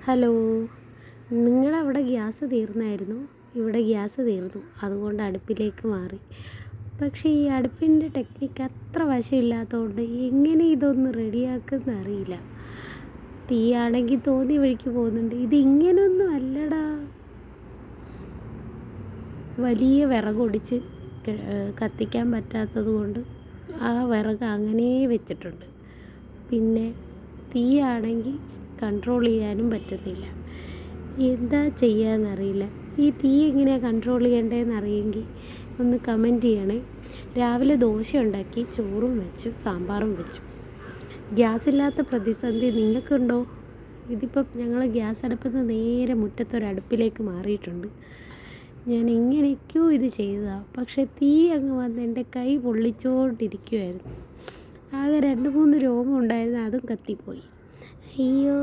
Hello, നിങ്ങളവിടെ gas തീർന്നായിരുന്നു? ഇവിടെ gas തീർന്നു, അതുകൊണ്ട് അടുപ്പിലേക്ക് മാറി. പക്ഷേ ഈ അടുപ്പിൻ്റെ ടെക്നിക്ക് അത്ര വശമില്ലാത്തതുകൊണ്ട് എങ്ങനെ ഇതൊന്ന് റെഡിയാക്കുന്ന അറിയില്ല. തീയാണെങ്കിൽ തോന്നിയ വഴിക്ക് പോകുന്നുണ്ട്. ഇതിങ്ങനൊന്നും അല്ലടാ. വലിയ വിറകൊടിച്ച് കത്തിക്കാൻ പറ്റാത്തത് കൊണ്ട് ആ വിറക് അങ്ങനെ വെച്ചിട്ടുണ്ട്. പിന്നെ തീയാണെങ്കിൽ കൺട്രോൾ ചെയ്യാനും പറ്റുന്നില്ല. എന്താ ചെയ്യാന്നറിയില്ല. ഈ തീ എങ്ങനെയാണ് കൺട്രോൾ ചെയ്യേണ്ടതെന്ന് അറിയെങ്കിൽ ഒന്ന് കമൻറ്റ് ചെയ്യണേ. രാവിലെ ദോശ ഉണ്ടാക്കി, ചോറും വെച്ചു, സാമ്പാറും വെച്ചു. ഗ്യാസ് ഇല്ലാത്ത പ്രതിസന്ധി നിങ്ങൾക്കുണ്ടോ? ഇതിപ്പം ഞങ്ങൾ ഗ്യാസ് അടുപ്പിൽ നിന്ന് നേരെ മുറ്റത്തൊരടുപ്പിലേക്ക് മാറിയിട്ടുണ്ട്. ഞാൻ എങ്ങനെയൊക്കെയോ ഇത് ചെയ്തതാണ്, പക്ഷേ തീ അങ്ങ് വന്ന് എൻ്റെ കൈ പൊള്ളിച്ചോണ്ടിരിക്കുമായിരുന്നു. ആകെ 2-3 രോമം ഉണ്ടായിരുന്നു, അതും കത്തിപ്പോയി. അയ്യോ.